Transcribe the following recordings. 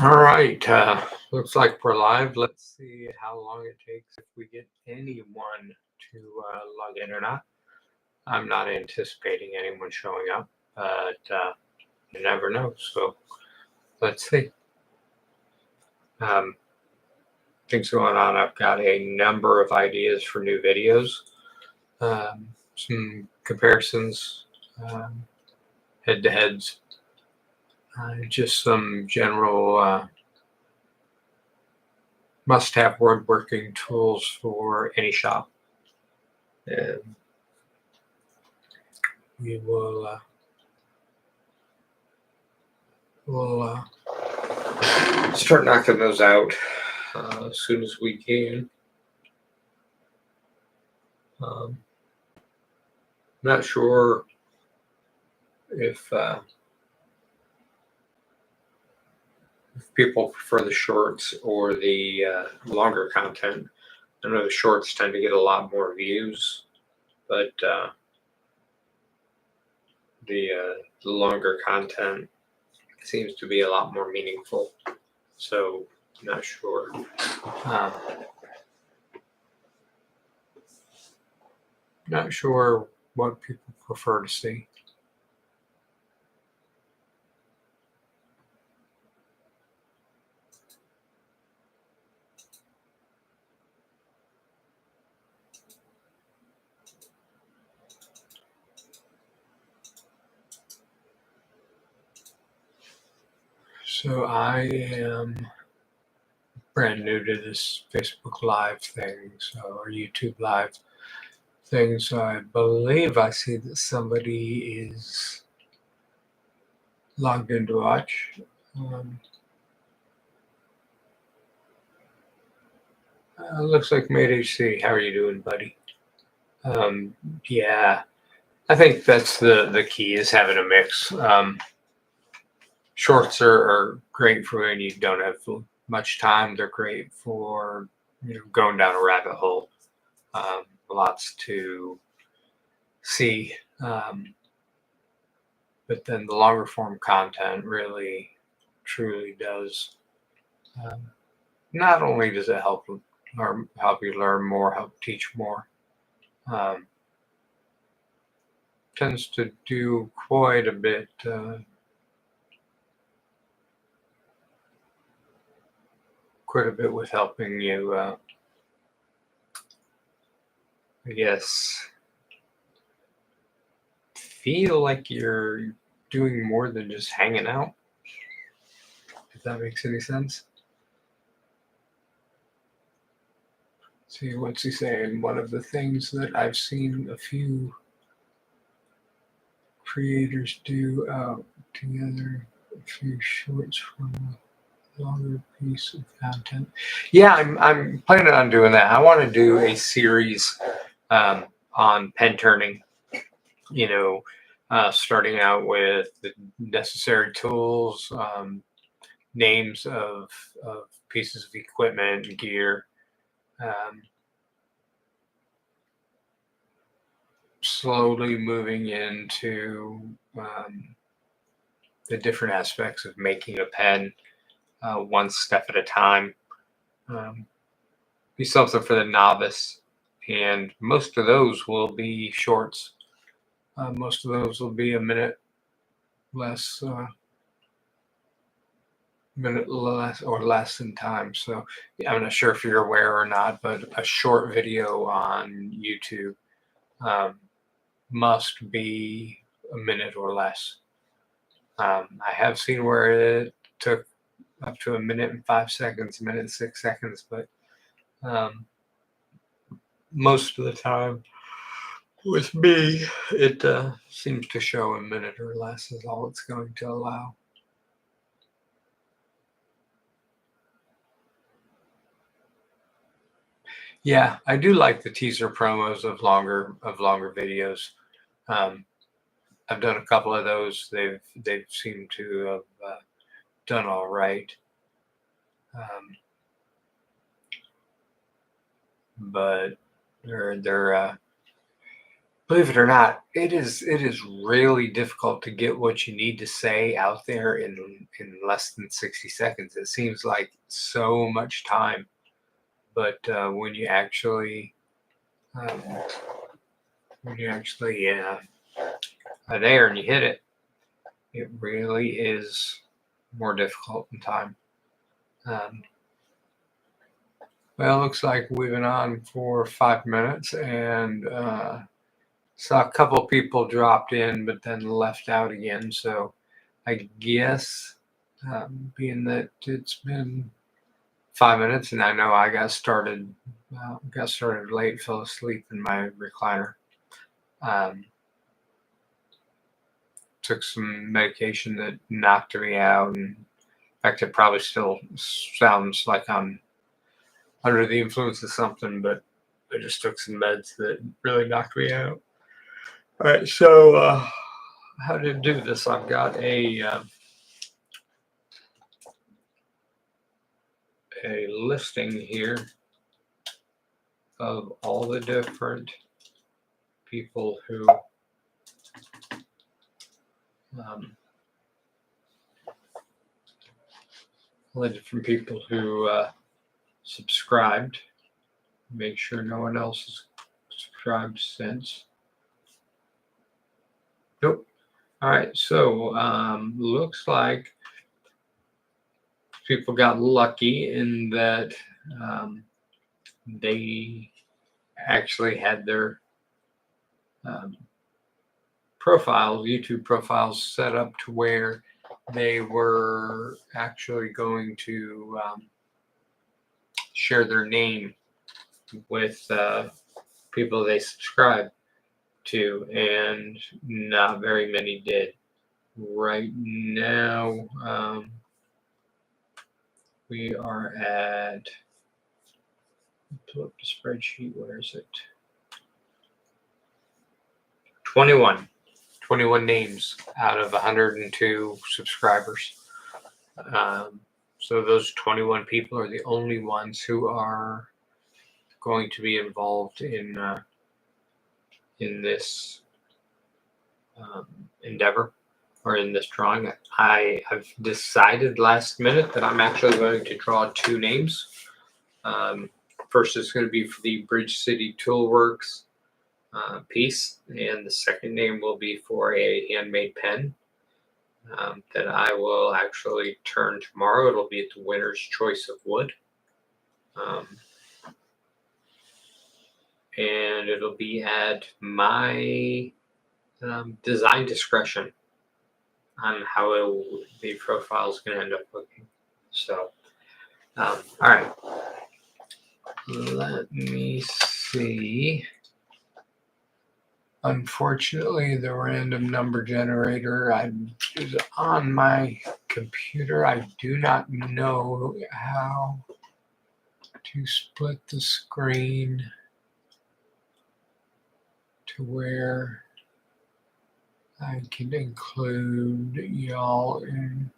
All right. Looks like we're live. Let's see how long it takes if we get anyone to log in or not. I'm not anticipating anyone showing up, but you never know. So let's see. Um, Things going on. I've got a number of ideas for new videos, some comparisons, head to heads, just some general must have woodworking tools for any shop. And we will we'll start knocking those out as soon as we can. Not sure if people prefer the shorts or the longer content. I know the shorts tend to get a lot more views, but the longer content seems to be a lot more meaningful. So, not sure. Not sure what people prefer to see. So I am brand new to this Facebook Live thing, or YouTube Live thing. So I believe I see that somebody is logged in to watch. Looks like Made HC. How are you doing, buddy? Yeah, I think that's the key is having a mix. Shorts are great for when you don't have much time. They're great for going down a rabbit hole. Lots to see. But then the longer form content really, truly does. Not only does it help you learn more, help teach more, tends to do quite a bit. Quite a bit with helping you, I guess, feel like you're doing more than just hanging out, if that makes any sense. See, what's he saying? One of the things that I've seen a few creators do out together, a few shorts from a longer piece of content. Yeah, I'm planning on doing that. I want to do a series on pen turning, starting out with the necessary tools, names of pieces of equipment and gear, slowly moving into the different aspects of making a pen, one step at a time. Be something for the novice, and most of those will be shorts. Most of those will be a minute less or less in time. So I'm not sure if you're aware or not, but a short video on YouTube must be a minute or less. I have seen where it took up to a minute and 5 seconds, a minute and 6 seconds, but most of the time with me, it seems to show a minute or less is all it's going to allow. Yeah, I do like the teaser promos of longer videos. I've done a couple of those. They've seemed to have done all right. But they're Believe it or not, it is really difficult to get what you need to say out there in less than 60 seconds. It seems like so much time, but um, when you actually are there and you hit it, it really is more difficult in time. Um, well, it looks like we've been on for 5 minutes, and saw a couple people dropped in, but then left out again. So I guess, being that it's been 5 minutes, and I know I got started late, fell asleep in my recliner. Um, Took some medication that knocked me out, and in fact, it probably still sounds like I'm under the influence of something, but I just took some meds that really knocked me out. All right, so how to do this? I've got a listing here of all the different people who um, subscribed. Make sure no one else has subscribed since. Nope. All right, so looks like people got lucky in that they actually had their um, YouTube profiles set up to where they were actually going to share their name with people they subscribe to, and not very many did. Right now, we are at, pull up the spreadsheet, where is it? 21 names out of 102 subscribers. So those 21 people are the only ones who are going to be involved in this endeavor, or in this drawing. I have decided last minute that I'm actually going to draw two names. First is going to be for the Bridge City Toolworks piece, and the second name will be for a handmade pen that I will actually turn tomorrow. It'll be at the winner's choice of wood. And it'll be at my design discretion on how the profile is going to end up looking. So, all right. Let me see. Unfortunately, the random number generator is on my computer. I do not know how to split the screen to where I can include y'all in.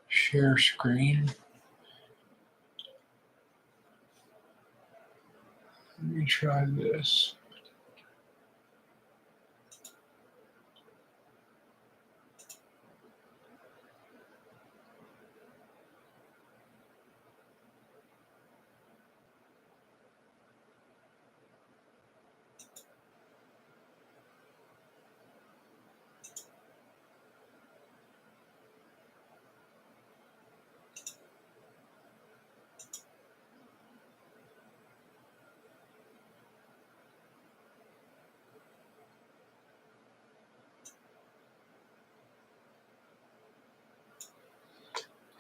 Share screen. Let me try this.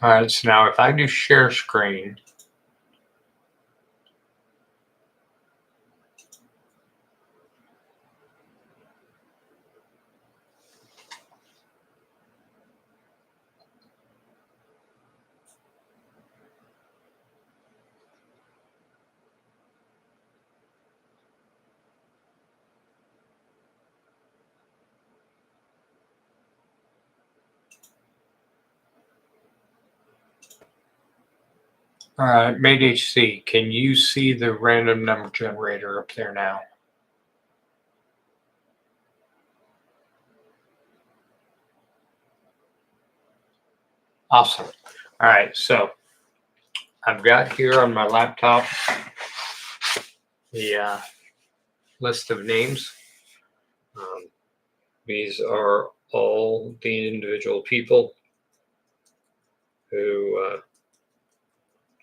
All right, so now if I do share screen, All right, Mate HC, can you see the random number generator up there now? Awesome. All right, so I've got here on my laptop the list of names. These are all the individual people who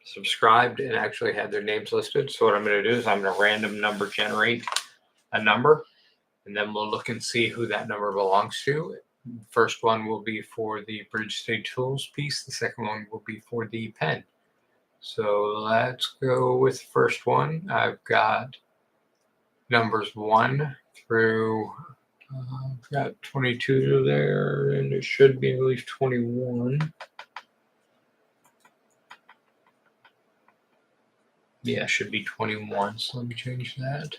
subscribed and actually had their names listed. So what I'm going to do is I'm going to random number generate a number, and then we'll look and see who that number belongs to. First one will be for the Bridge City Tools piece. The second one will be for the pen. So let's go with the first one. I've got numbers 1 through, I've got 22 there, and it should be at least 21. Yeah, it should be 21. So let me change that.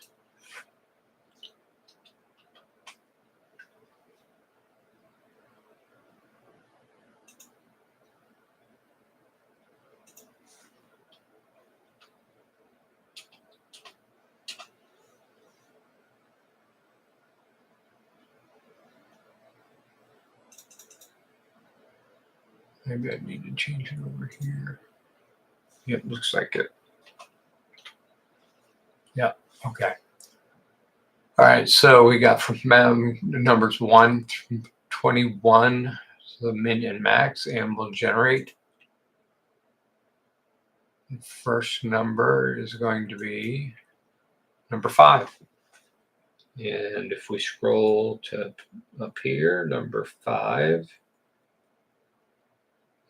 Maybe I need to change it over here. Yep, looks like it. Yep, okay. All right, so we got from numbers 1 through 21, so the min and max, and we'll generate. The first number is going to be number 5. And if we scroll to up here, number 5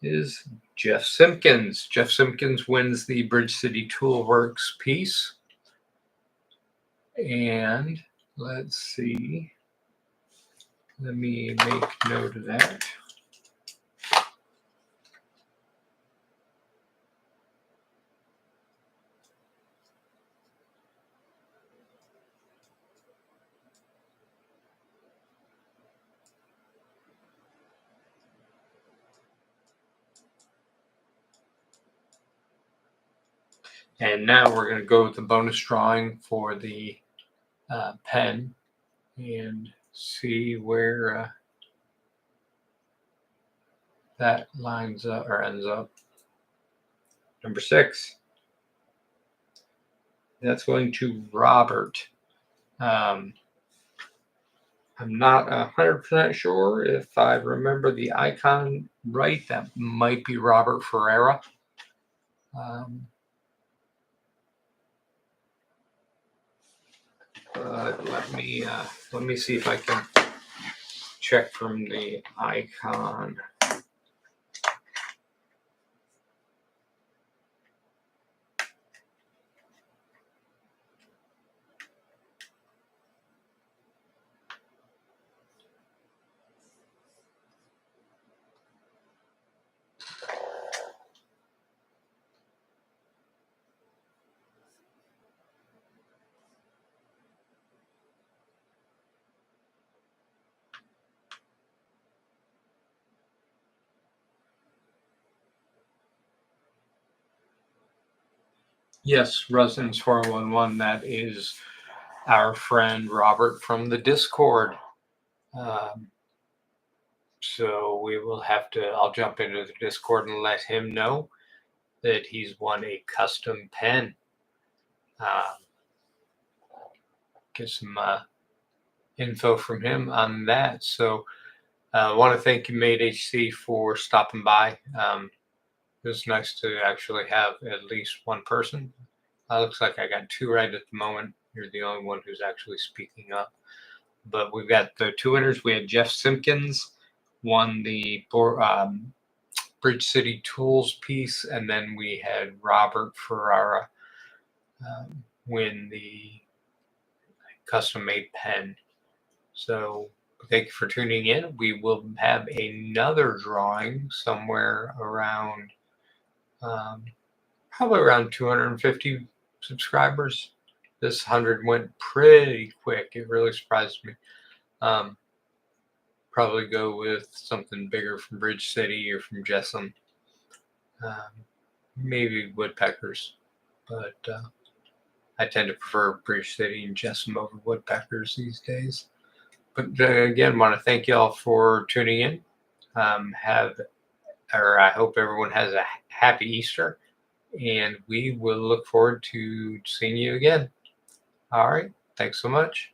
is Jeff Simpkins. Jeff Simpkins wins the Bridge City Toolworks piece. And let's see. Let me make note of that. And now we're going to go with the bonus drawing for the pen and see where that lines up or ends up. Number 6. That's going to Robert. I'm not 100% sure if I remember the icon right. That might be Robert Ferreira. Let me see if I can check from the icon. Yes, Residence 411. That is our friend Robert from the Discord. So we will have to, I'll jump into the Discord and let him know that he's won a custom pen. Get some info from him on that. So I want to thank you, Mate HC, for stopping by. It was nice to actually have at least one person. Looks like I got 2 right at the moment. You're the only one who's actually speaking up. But we've got the 2 winners. We had Jeff Simpkins won the Bridge City Tools piece, and then we had Robert Ferrara win the custom-made pen. So thank you for tuning in. We will have another drawing somewhere around probably around 250 subscribers. This 100 went pretty quick. It really surprised me. Probably go with something bigger from Bridge City or from Jessamine. maybe woodpeckers, but I tend to prefer Bridge City and Jessamine over woodpeckers these days. But again, want to thank y'all for tuning in. I hope everyone has a happy Easter, and we will look forward to seeing you again. All right. Thanks so much.